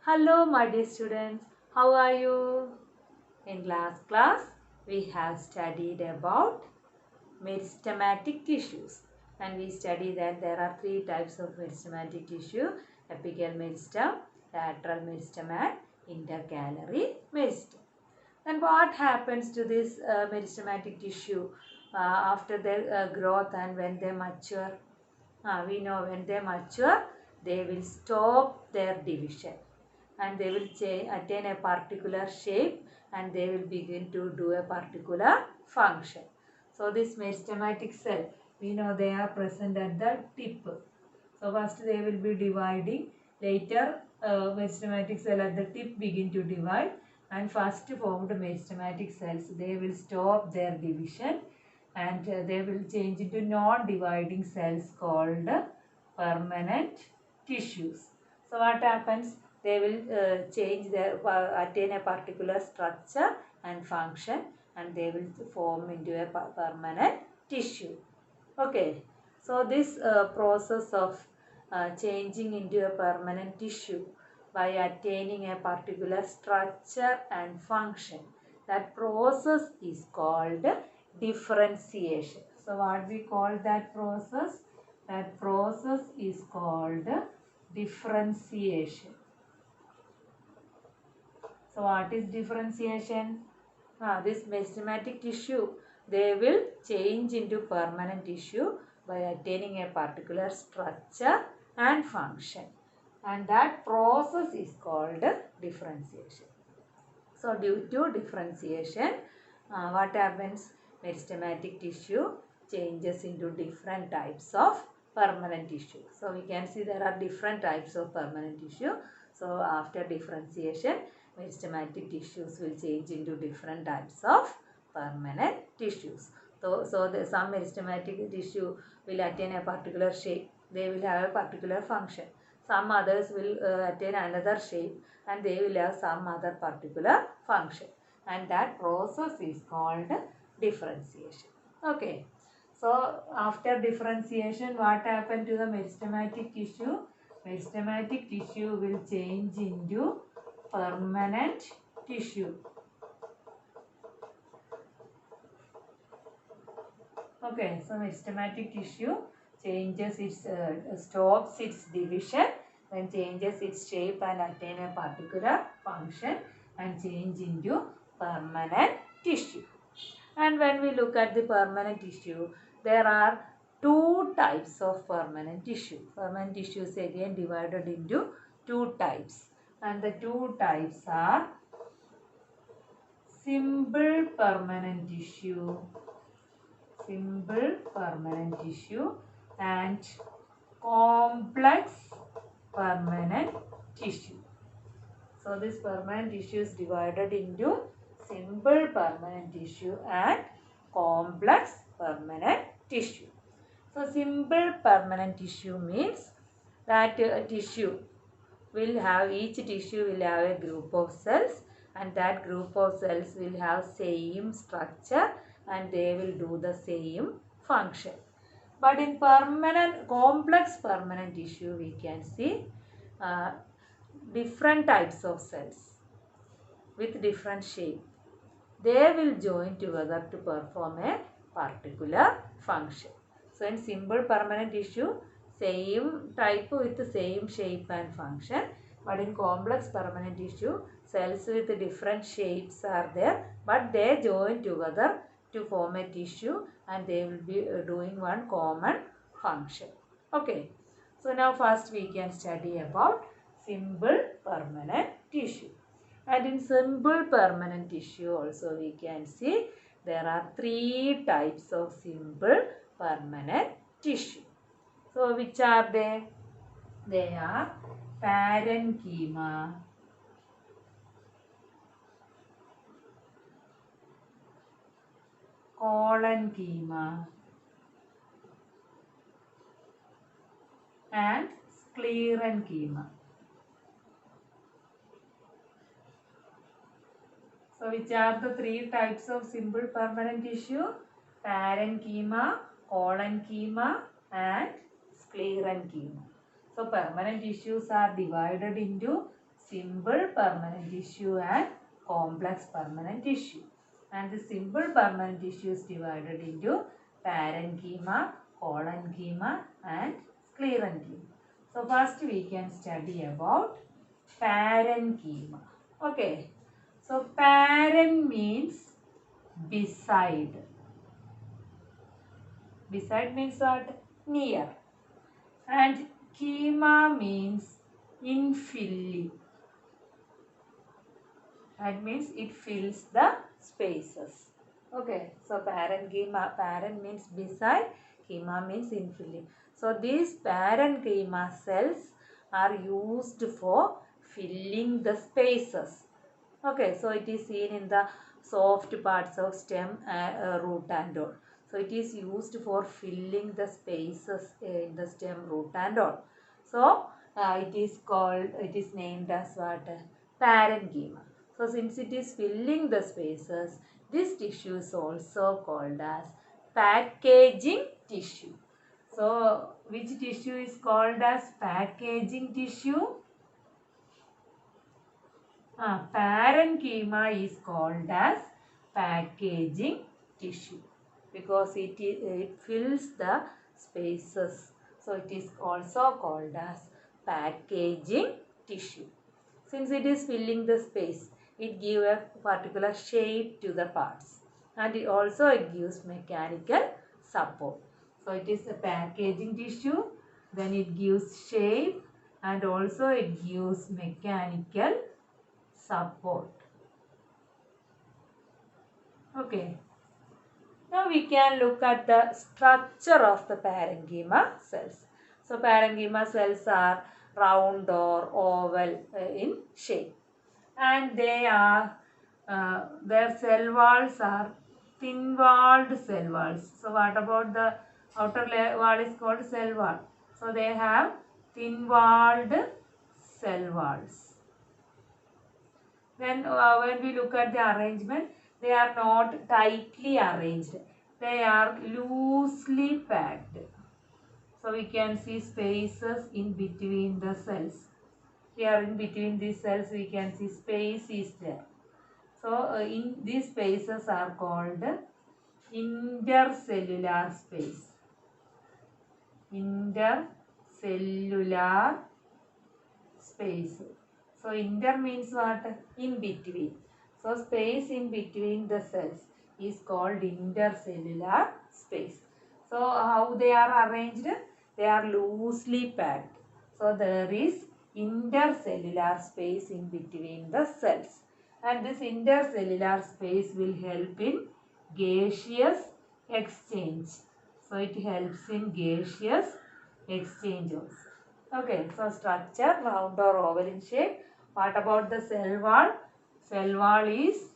Hello my dear students, how are you? In last class we have studied about meristematic tissues and we studied that there are three types of meristematic tissue: apical meristem, lateral meristem and intercalary meristem. Then what happens to this meristematic tissue after their growth and when they mature? We know when they mature they will stop their division and they will attain a particular shape and they will begin to do a particular function. So this meristematic cell, we know they are present at the tip. So first they will be dividing, later meristematic cell at the tip begin to divide, and first formed meristematic cells, they will stop their division and they will change into non-dividing cells called permanent tissues. So what happens? They will change their, attain a particular structure and function and they will form into a permanent tissue. Okay. So this process of changing into a permanent tissue by attaining a particular structure and function, that process is called differentiation. So what we call that process? That process is called differentiation. So what is differentiation? This meristematic tissue, they will change into permanent tissue by attaining a particular structure and function, and that process is called differentiation. So due to differentiation, what happens? Meristematic tissue changes into different types of permanent tissue. So we can see there are different types of permanent tissue. So after differentiation, meristematic tissues will change into different types of permanent tissues. So some meristematic tissue will attain a particular shape. They will have a particular function. Some others will attain another shape and they will have some other particular function, and that process is called differentiation. Okay. So after differentiation, what happened to the meristematic tissue? Meristematic tissue will change into permanent tissue. Okay, so meristematic tissue changes its, stops its division, then changes its shape and attain a particular function and change into permanent tissue. And when we look at the permanent tissue, there are two types of permanent tissue. Permanent tissue is again divided into two types, and the two types are simple permanent tissue and complex permanent tissue. So this permanent tissue is divided into simple permanent tissue and complex permanent tissue. So simple permanent tissue means that tissue will have, each tissue will have a group of cells and that group of cells will have same structure and they will do the same function. But in complex permanent tissue, we can see different types of cells with different shape. They will join together to perform a particular function. So in simple permanent tissue, same type with the same shape and function. But in complex permanent tissue, cells with different shapes are there, but they join together to form a tissue and they will be doing one common function. Okay. So now first we can study about simple permanent tissue. And in simple permanent tissue also we can see there are three types of simple permanent tissue. So which are they? They are parenchyma, collenchyma and sclerenchyma. So which are the three types of simple permanent tissue? Parenchyma, collenchyma and sclerenchyma. So permanent tissues are divided into simple permanent tissue and complex permanent tissue. And the simple permanent tissue is divided into parenchyma, collenchyma and sclerenchyma. So first we can study about parenchyma. Okay. So paren means beside. Beside means what? Near. And chyma means infilling. That means it fills the spaces. Okay, so parenchyma, paren means beside, chyma means infilling. So these parenchyma cells are used for filling the spaces. Okay, so it is seen in the soft parts of stem, root and all. So it is used for filling the spaces in the stem, root and all. So it is named as what? Parenchyma. So since it is filling the spaces, this tissue is also called as packaging tissue. So which tissue is called as packaging tissue? Parenchyma is called as packaging tissue because it fills the spaces. So it is also called as packaging tissue. Since it is filling the space, it gives a particular shape to the parts and it gives mechanical support. So it is a packaging tissue, then it gives shape and also it gives mechanical support. Okay. Now we can look at the structure of the parenchyma cells. So parenchyma cells are round or oval in shape, and their cell walls are thin-walled cell walls. So what about the outer wall is called cell wall. So they have thin-walled cell walls. Then when we look at the arrangement, they are not tightly arranged. They are loosely packed. So we can see spaces in between the cells. Here in between these cells we can see space is there. So in these spaces are called intercellular space. Intercellular space. So inter means what? In between. So space in between the cells is called intercellular space. So how they are arranged? They are loosely packed. So there is intercellular space in between the cells. And this intercellular space will help in gaseous exchange. So it helps in gaseous exchange also. Okay, so structure round or oval in shape. What about the cell wall? Cell wall is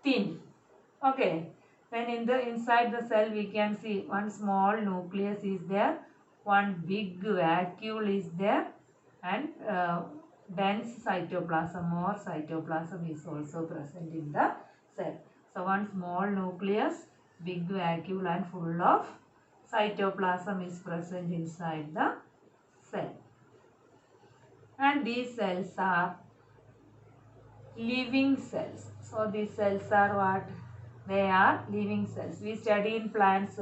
thin. Okay, then inside the cell we can see one small nucleus is there, one big vacuole is there, and dense cytoplasm or cytoplasm is also present in the cell. So one small nucleus, big vacuole and full of cytoplasm is present inside the cell. And these cells are living cells. So these cells are what? They are living cells. We study in plants,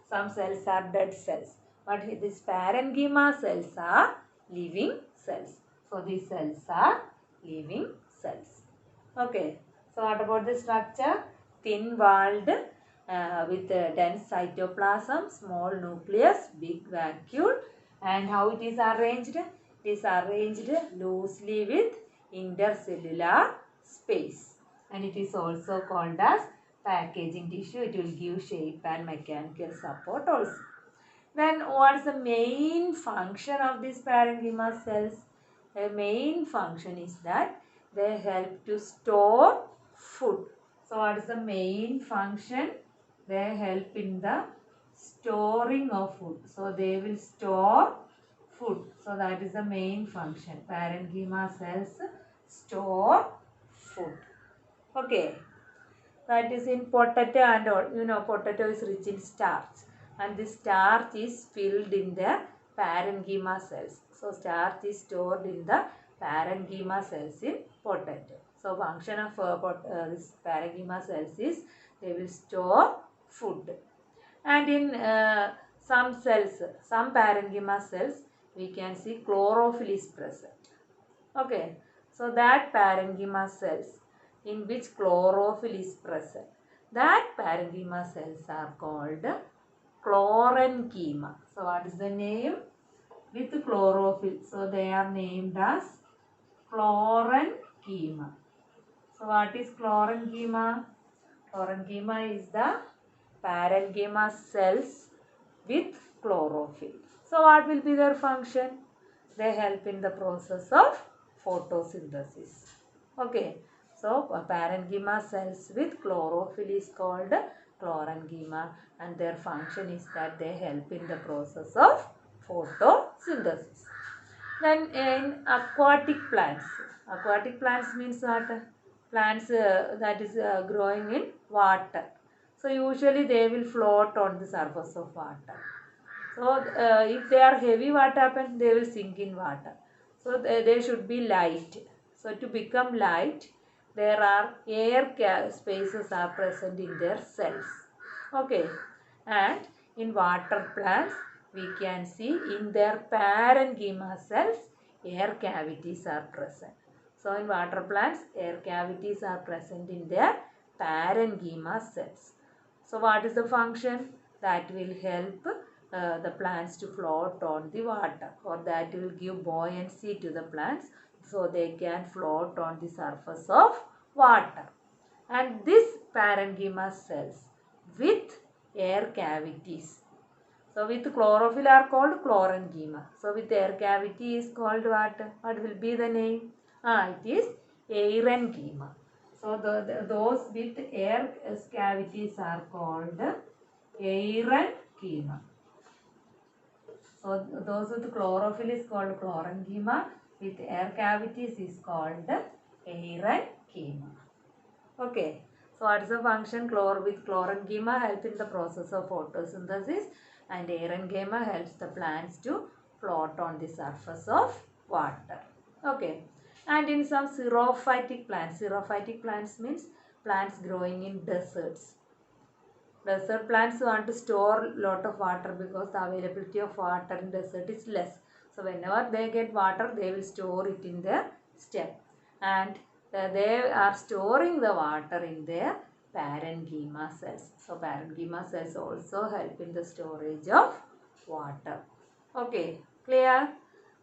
some cells are dead cells. But these parenchyma cells are living cells. So these cells are living cells. Okay. So what about the structure? Thin-walled with dense cytoplasm, small nucleus, big vacuole. And how it is arranged? It is arranged loosely with intercellular space. And it is also called as packaging tissue. It will give shape and mechanical support also. Then what is the main function of these parenchyma cells? The main function is that they help to store food. So what is the main function? They help in the storing of food. So they will store food. So that is the main function. Parenchyma cells store food. Okay. That is in potato and all. You know, potato is rich in starch. And this starch is filled in the parenchyma cells. So starch is stored in the parenchyma cells in potato. So function of this parenchyma cells is they will store food. And in some cells, some parenchyma cells, we can see chlorophyll is present. Okay, so that parenchyma cells in which chlorophyll is present, that parenchyma cells are called chlorenchyma. So what is the name? With chlorophyll. So they are named as chlorenchyma. So what is chlorenchyma? Chlorenchyma is the parenchyma cells with chlorophyll. So what will be their function? They help in the process of photosynthesis. Okay. So parenchyma cells with chlorophyll is called chlorenchyma, and their function is that they help in the process of photosynthesis. Then in aquatic plants means what? Plants that is growing in water. So usually they will float on the surface of water. So if they are heavy, what happens? They will sink in water. So they should be light. So to become light, there are air spaces are present in their cells. Okay. And in water plants, we can see in their parenchyma cells, air cavities are present. So in water plants, air cavities are present in their parenchyma cells. So what is the function? That will help the plants to float on the water, or that will give buoyancy to the plants so they can float on the surface of water. And this parenchyma cells with air cavities. So with chlorophyll are called chlorenchyma. So with air cavity is called what? What will be the name? It is aerenchyma. So those with air cavities are called aerenchyma. So those with chlorophyll is called chlorenchyma. With air cavities is called aerenchyma. Okay. So what is the function? With chlorenchyma help in the process of photosynthesis, and aerenchyma helps the plants to float on the surface of water. Okay. And in some xerophytic plants means plants growing in deserts. Desert plants want to store lot of water because the availability of water in desert is less. So whenever they get water, they will store it in their stem. And they are storing the water in their parenchyma cells. So parenchyma cells also help in the storage of water. Okay, clear?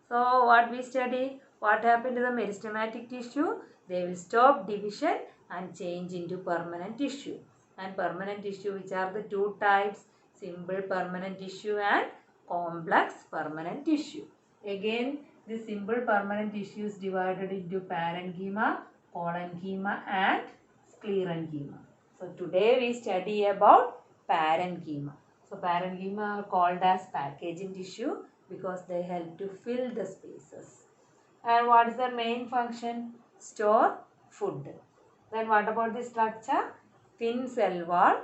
So what we study? What happened to the meristematic tissue? They will stop division and change into permanent tissue. And permanent tissue, which are the two types, simple permanent tissue and complex permanent tissue. Again, the simple permanent tissue is divided into parenchyma, collenchyma and sclerenchyma. So today we study about parenchyma. So parenchyma are called as packaging tissue because they help to fill the spaces. And what is their main function? Store food. Then what about the structure? Thin cell wall,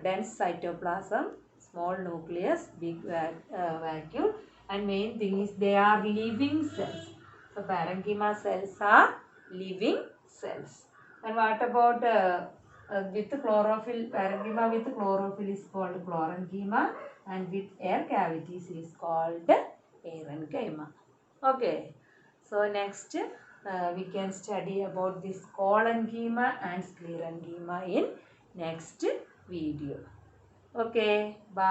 dense cytoplasm, small nucleus, big vacuole, and main thing is they are living cells. So parenchyma cells are living cells. And what about with chlorophyll? Parenchyma with chlorophyll is called chlorenchyma, and with air cavities is called aerenchyma. Okay. So next we can study about this collenchyma and sclerenchyma in next video. Okay, bye.